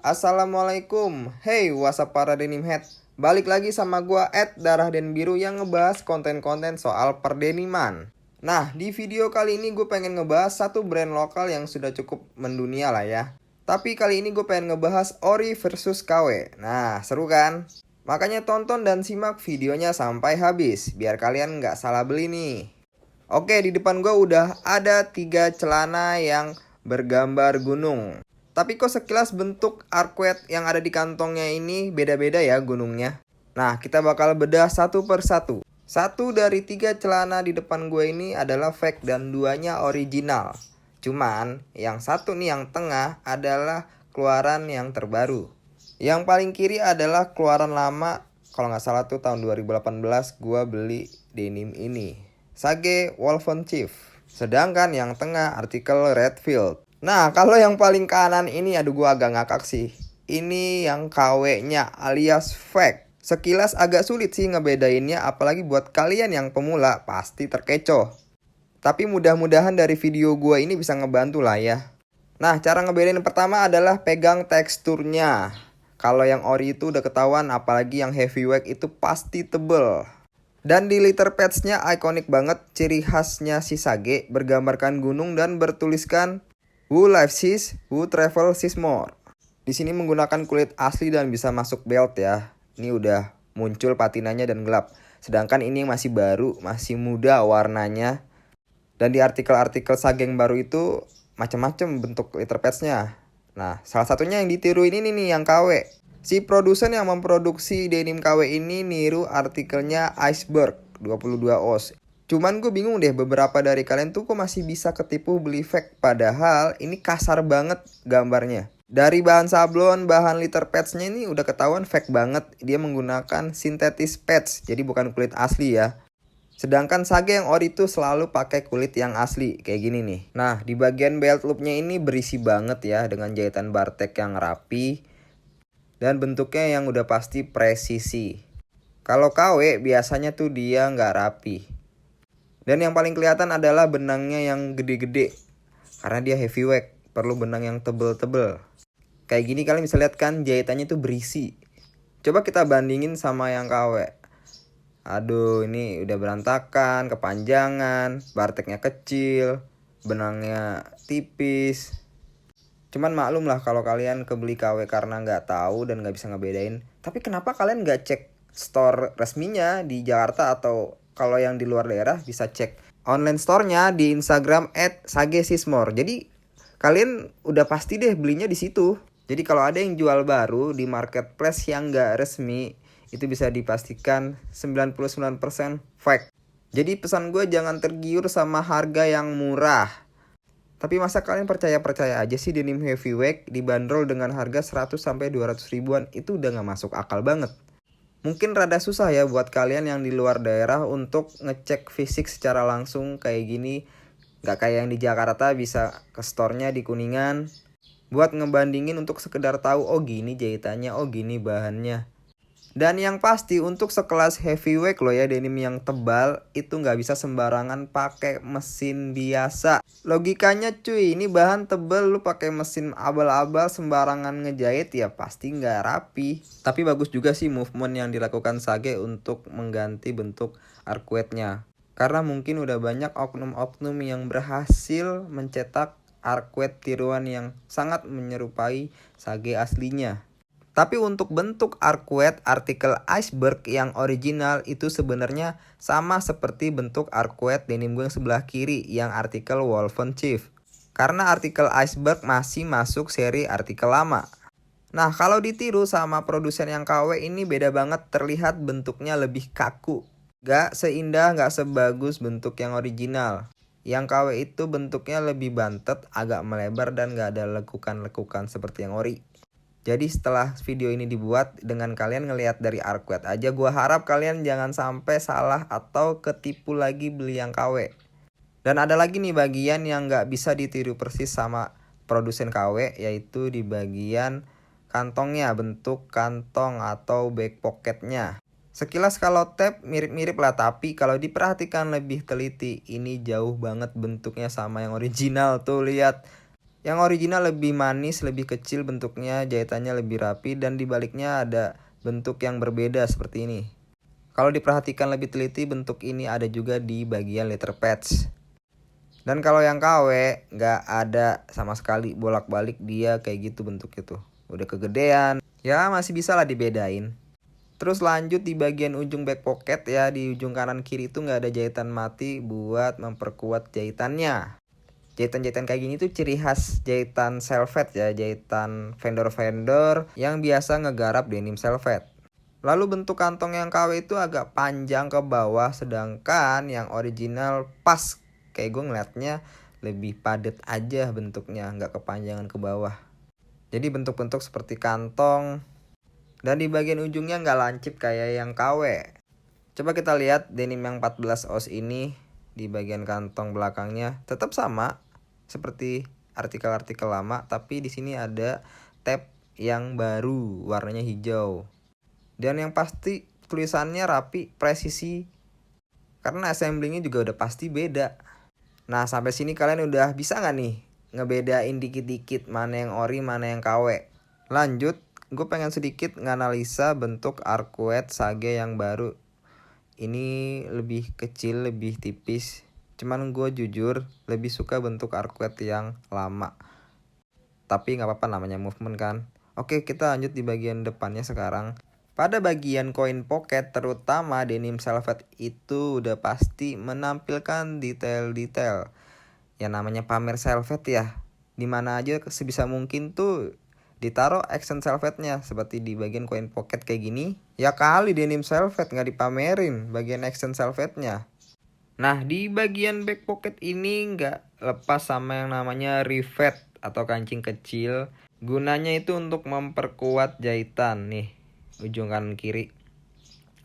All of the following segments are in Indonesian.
Assalamualaikum. Hey, what's up para denim head? Balik lagi sama gua Darah Den Biru yang ngebahas konten-konten soal perdeniman. Nah, di video kali ini gue pengen ngebahas satu brand lokal yang sudah cukup mendunia lah ya. Tapi kali ini gue pengen ngebahas Ori versus KW. Nah, seru kan? Makanya tonton dan simak videonya sampai habis, biar kalian nggak salah beli nih. Oke, di depan gue udah ada 3 celana yang bergambar gunung. Tapi kok sekilas bentuk arcuette yang ada di kantongnya ini beda-beda ya gunungnya. Nah, kita bakal bedah satu per satu. Satu dari 3 celana di depan gue ini adalah fake dan 2-nya original. Cuman, yang satu nih yang tengah adalah keluaran yang terbaru. Yang paling kiri adalah keluaran lama. Kalau nggak salah tuh tahun 2018 gue beli denim ini. Sage Wolfen Chief. Sedangkan yang tengah artikel Redfield. Nah, kalau yang paling kanan ini aduh gua agak ngakak sih. Ini yang KW-nya alias fake. Sekilas agak sulit sih ngebedainnya, apalagi buat kalian yang pemula pasti terkecoh. Tapi mudah-mudahan dari video gua ini bisa ngebantu lah ya. Nah, cara ngebedain pertama adalah pegang teksturnya. Kalau yang ori itu udah ketahuan, apalagi yang heavyweight itu pasti tebel. Dan di liter pads-nya ikonik banget, ciri khasnya si Sage bergambarkan gunung dan bertuliskan Who lives seas, who travel seas more. Di sini menggunakan kulit asli dan bisa masuk belt ya. Ini udah muncul patinanya dan gelap. Sedangkan ini masih baru, masih muda warnanya. Dan di artikel-artikel Sage yang baru itu macam-macam bentuk liter pads-nya. Nah, salah satunya yang ditiru ini nih yang KW. Si produsen yang memproduksi denim KW ini niru artikelnya Iceberg 22 oz. Cuman gue bingung deh, beberapa dari kalian tuh kok masih bisa ketipu beli fake. Padahal ini kasar banget gambarnya. Dari bahan sablon, bahan liter pads-nya ini udah ketahuan fake banget. Dia menggunakan sintetis pads, jadi bukan kulit asli ya. Sedangkan Sage yang ori tuh selalu pakai kulit yang asli, kayak gini nih. Nah, di bagian belt loopnya ini berisi banget ya, dengan jahitan bartek yang rapi. Dan bentuknya yang udah pasti presisi. Kalau KW biasanya tuh dia nggak rapi. Dan yang paling kelihatan adalah benangnya yang gede-gede. Karena dia heavyweight, perlu benang yang tebel-tebel. Kayak gini kalian bisa lihat kan jahitannya tuh berisi. Coba kita bandingin sama yang KW. Aduh, ini udah berantakan, kepanjangan, barteknya kecil, benangnya tipis. Cuman maklum lah kalau kalian kebeli KW karena nggak tahu dan nggak bisa ngebedain. Tapi kenapa kalian nggak cek store resminya di Jakarta, atau kalau yang di luar daerah bisa cek online store-nya di Instagram @sagesismore. Jadi kalian udah pasti deh belinya di situ. Jadi kalau ada yang jual baru di marketplace yang nggak resmi, itu bisa dipastikan 99% fake. Jadi pesan gue jangan tergiur sama harga yang murah. Tapi masa kalian percaya aja sih denim heavyweight dibanderol dengan harga 100-200 ribuan, itu udah gak masuk akal banget. Mungkin rada susah ya buat kalian yang di luar daerah untuk ngecek fisik secara langsung kayak gini. Gak kayak yang di Jakarta bisa ke store-nya di Kuningan. Buat ngebandingin untuk sekedar tahu, oh gini jahitannya, oh gini bahannya. Dan yang pasti untuk sekelas heavyweight loh ya, denim yang tebal itu nggak bisa sembarangan pakai mesin biasa. Logikanya cuy, ini bahan tebal lu pakai mesin abal-abal sembarangan ngejahit ya pasti nggak rapi. Tapi bagus juga sih movement yang dilakukan Sage untuk mengganti bentuk arcuette-nya. Karena mungkin udah banyak oknum-oknum yang berhasil mencetak arcuette tiruan yang sangat menyerupai Sage aslinya. Tapi untuk bentuk arcuette artikel Iceberg yang original itu sebenarnya sama seperti bentuk arcuette denim gue yang sebelah kiri yang artikel Wolfen Chief. Karena artikel Iceberg masih masuk seri artikel lama. Nah, kalau ditiru sama produsen yang KW ini beda banget, terlihat bentuknya lebih kaku. Gak seindah, gak sebagus bentuk yang original. Yang KW itu bentuknya lebih bantet, agak melebar dan gak ada lekukan-lekukan seperti yang ori. Jadi setelah video ini dibuat, dengan kalian ngelihat dari arcuette aja, gue harap kalian jangan sampai salah atau ketipu lagi beli yang KW. Dan ada lagi nih bagian yang nggak bisa ditiru persis sama produsen KW, yaitu di bagian kantongnya, bentuk kantong atau back pocketnya. Sekilas kalau tab mirip-mirip lah, tapi kalau diperhatikan lebih teliti, ini jauh banget bentuknya sama yang original tuh, lihat. Yang original lebih manis, lebih kecil bentuknya, jahitannya lebih rapi, dan di baliknya ada bentuk yang berbeda seperti ini. Kalau diperhatikan lebih teliti, bentuk ini ada juga di bagian leather patch. Dan kalau yang KW nggak ada sama sekali bolak-balik, dia kayak gitu bentuk itu. Udah kegedean, ya masih bisa lah dibedain. Terus lanjut di bagian ujung back pocket ya, di ujung kanan kiri itu nggak ada jahitan mati buat memperkuat jahitannya. Jahitan-jahitan kayak gini tuh ciri khas jahitan selvet ya, jahitan vendor-vendor yang biasa ngegarap denim selvet. Lalu bentuk kantong yang KW itu agak panjang ke bawah, sedangkan yang original pas. Kayak gue ngeliatnya lebih padat aja bentuknya, nggak kepanjangan ke bawah. Jadi bentuk-bentuk seperti kantong, dan di bagian ujungnya nggak lancip kayak yang KW. Coba kita lihat denim yang 14 oz ini, di bagian kantong belakangnya tetap sama seperti artikel-artikel lama, tapi di sini ada tab yang baru warnanya hijau. Dan yang pasti tulisannya rapi, presisi, karena assemblingnya juga udah pasti beda. Nah sampai sini kalian udah bisa nggak nih ngebedain dikit-dikit mana yang ori mana yang KW? Lanjut, gue pengen sedikit nganalisa bentuk arcuette sage yang baru. Ini lebih kecil, lebih tipis. Cuman gue jujur lebih suka bentuk arcuette yang lama. Tapi nggak apa-apa, namanya movement kan. Oke, kita lanjut di bagian depannya sekarang. Pada bagian coin pocket, terutama denim selvet itu udah pasti menampilkan detail-detail. Yang namanya pamer selvet ya. Dimana aja sebisa mungkin tuh ditaruh accent selvetnya, seperti di bagian coin pocket kayak gini. Ya kali denim selvet nggak dipamerin bagian accent selvetnya. Nah di bagian back pocket ini nggak lepas sama yang namanya rivet atau kancing kecil. Gunanya itu untuk memperkuat jahitan nih, ujung kanan kiri.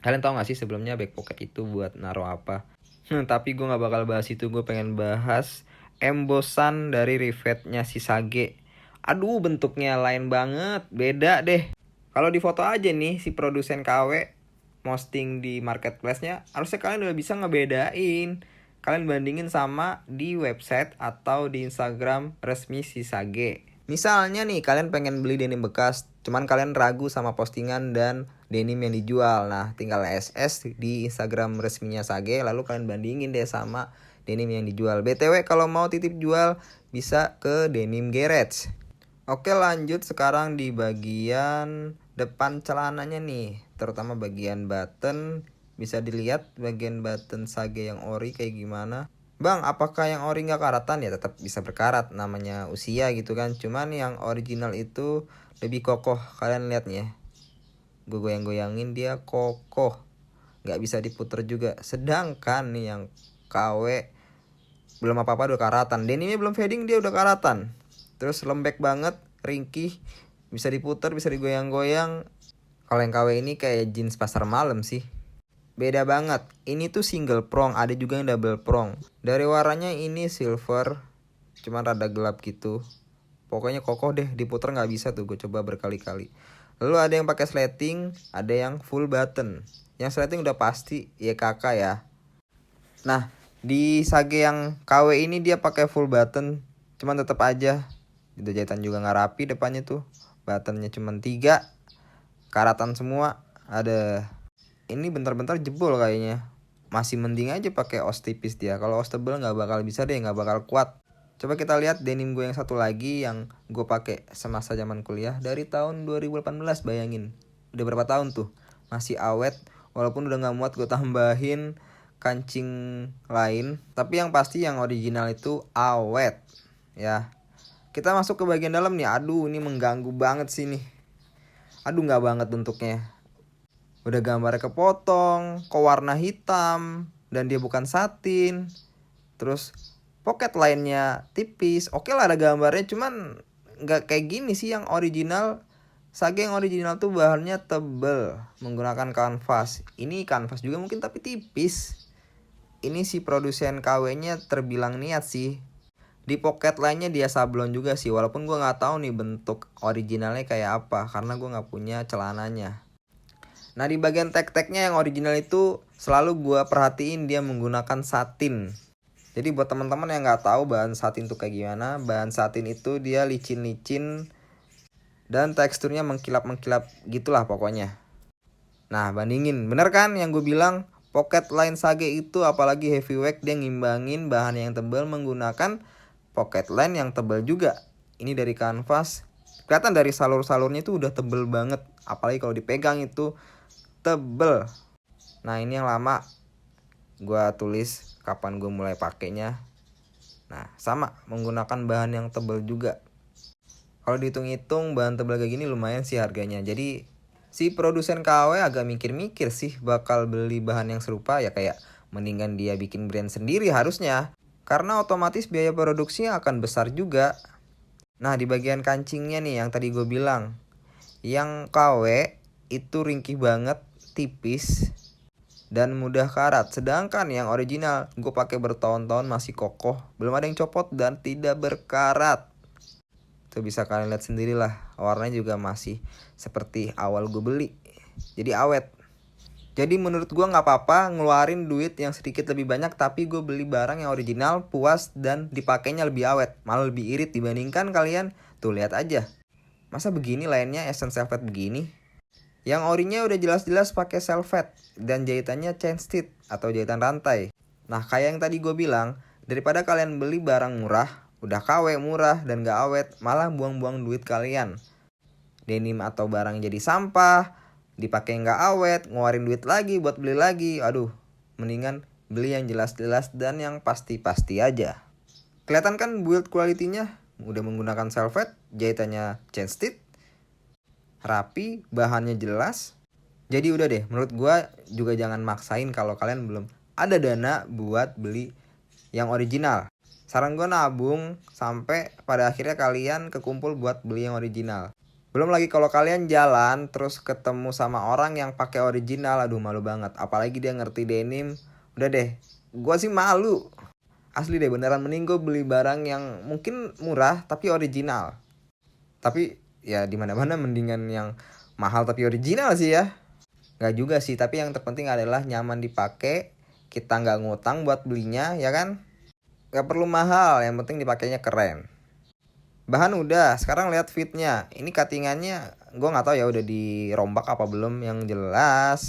Kalian tahu nggak sih sebelumnya back pocket itu buat naruh apa? Tapi gue nggak bakal bahas itu, gue pengen bahas embossan dari rivetnya si Sage. Aduh bentuknya lain banget, beda deh. Kalau di foto aja nih si produsen KW posting di marketplace-nya, harusnya kalian udah bisa ngebedain. Kalian bandingin sama di website atau di Instagram resmi si Sage. Misalnya nih kalian pengen beli denim bekas, cuman kalian ragu sama postingan dan denim yang dijual. Nah tinggal SS di Instagram resminya Sage, lalu kalian bandingin deh sama denim yang dijual. BTW kalau mau titip jual bisa ke Denim Garage. Oke lanjut sekarang di bagian depan celananya nih, terutama bagian button. Bisa dilihat bagian button Sage yang ori kayak gimana. Bang, apakah yang ori nggak karatan? Ya tetap bisa berkarat, namanya usia gitu kan. Cuman yang original itu lebih kokoh, kalian lihat nih ya. Gue goyang-goyangin dia kokoh, nggak bisa diputer juga. Sedangkan nih yang KW belum apa-apa udah karatan, denimnya belum fading dia udah karatan. Terus lembek banget, ringkih, bisa diputer, bisa digoyang-goyang. Kalau yang KW ini kayak jeans pasar malam sih. Beda banget. Ini tuh single prong, ada juga yang double prong. Dari warnanya ini silver, cuman rada gelap gitu. Pokoknya kokoh deh, diputer nggak bisa tuh, gue coba berkali-kali. Lalu ada yang pakai sleting, ada yang full button. Yang sleting udah pasti ya kakak ya. Nah, di Sage yang KW ini dia pakai full button, cuman tetap aja itu jahitan juga nggak rapi depannya tuh. Buttonnya cuman 3, karatan semua. Ada ini bentar-bentar jebol kayaknya. Masih mending aja pakai os tipis dia. Kalau os tebel nggak bakal bisa deh, nggak bakal kuat. Coba kita lihat denim gue yang satu lagi yang gue pakai semasa zaman kuliah dari tahun 2018, bayangin. Udah berapa tahun tuh? Masih awet, walaupun udah nggak muat gue tambahin kancing lain. Tapi yang pasti yang original itu awet ya. Kita masuk ke bagian dalam nih. Aduh ini mengganggu banget sih nih. Aduh nggak banget bentuknya. Udah gambarnya kepotong, kok warna hitam, dan dia bukan satin. Terus pocket lainnya tipis. Oke lah ada gambarnya, cuman nggak kayak gini sih yang original. Sage yang original tuh bahannya tebel, menggunakan kanvas. Ini kanvas juga mungkin tapi tipis. Ini si produsen KW-nya terbilang niat sih. Di pocket lainnya dia sablon juga sih, walaupun gue nggak tahu nih bentuk originalnya kayak apa karena gue nggak punya celananya. Nah di bagian tag-tagnya yang original itu selalu gue perhatiin dia menggunakan satin. Jadi buat teman-teman yang nggak tahu bahan satin itu kayak gimana, bahan satin itu dia licin-licin dan teksturnya mengkilap-mengkilap gitulah pokoknya. Nah bandingin, bener kan yang gue bilang, pocket line Sage itu apalagi heavyweight dia ngimbangin bahan yang tebal menggunakan pocket line yang tebal juga. Ini dari kanvas, kelihatan dari salur-salurnya itu udah tebel banget, apalagi kalau dipegang itu tebel. Nah ini yang lama gue tulis kapan gue mulai pakainya. Nah sama, menggunakan bahan yang tebal juga. Kalau dihitung-hitung bahan tebal kayak gini lumayan sih harganya. Jadi si produsen KW agak mikir-mikir sih bakal beli bahan yang serupa, ya kayak mendingan dia bikin brand sendiri harusnya. Karena otomatis biaya produksinya akan besar juga. Nah di bagian kancingnya nih yang tadi gue bilang, yang KW itu ringkih banget, tipis, dan mudah karat. Sedangkan yang original gue pakai bertahun-tahun masih kokoh, belum ada yang copot dan tidak berkarat. Tuh bisa kalian lihat sendirilah, warnanya juga masih seperti awal gue beli, jadi awet. Jadi menurut gue nggak apa-apa ngeluarin duit yang sedikit lebih banyak, tapi gue beli barang yang original, puas, dan dipakainya lebih awet. Malah lebih irit dibandingkan kalian. Tuh lihat aja, masa begini lainnya Essence Velvet begini. Yang orinya udah jelas-jelas pakai velvet dan jahitannya chain stitch atau jahitan rantai. Nah kayak yang tadi gue bilang, daripada kalian beli barang murah, udah KW murah dan gak awet, malah buang-buang duit kalian. Denim atau barang jadi sampah, dipakai gak awet, ngeluarin duit lagi buat beli lagi. Aduh, mendingan beli yang jelas-jelas dan yang pasti-pasti aja. Kelihatan kan build quality-nya? Udah menggunakan velvet, jahitannya chain stitch, rapi, bahannya jelas. Jadi udah deh, menurut gua juga jangan maksain kalau kalian belum ada dana buat beli yang original. Saran gue nabung sampai pada akhirnya kalian kekumpul buat beli yang original. Belum lagi kalau kalian jalan terus ketemu sama orang yang pakai original, aduh malu banget. Apalagi dia ngerti denim, udah deh, gue sih malu. Asli deh, beneran mending gue beli barang yang mungkin murah tapi original. Tapi ya dimana-mana mendingan yang mahal tapi original sih ya. Gak juga sih, tapi yang terpenting adalah nyaman dipakai, kita nggak ngutang buat belinya, ya kan? Gak perlu mahal, yang penting dipakainya keren. Bahan udah, sekarang lihat fitnya. Ini cuttingannya gue nggak tahu ya udah dirombak apa belum. Yang jelas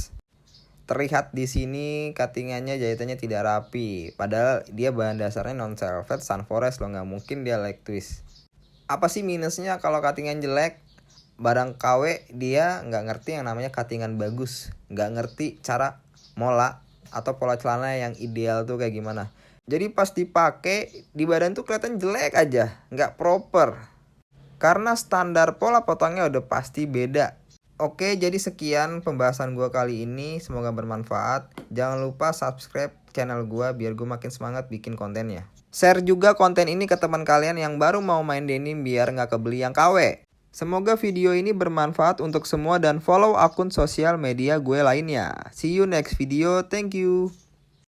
terlihat di sini cuttingannya, jahitannya tidak rapi. Padahal dia bahan dasarnya non velvet Sunforest loh, nggak mungkin dia leg twist. Apa sih minusnya kalau cuttingan jelek? Barang KW dia nggak ngerti yang namanya cuttingan bagus, nggak ngerti cara mola atau pola celana yang ideal tuh kayak gimana. Jadi pas dipakai di badan tuh kelihatan jelek aja, nggak proper. Karena standar pola potongnya udah pasti beda. Oke, jadi sekian pembahasan gue kali ini, semoga bermanfaat. Jangan lupa subscribe channel gue biar gue makin semangat bikin kontennya. Share juga konten ini ke teman kalian yang baru mau main denim biar nggak kebeli yang KW. Semoga video ini bermanfaat untuk semua dan follow akun sosial media gue lainnya. See you next video, thank you.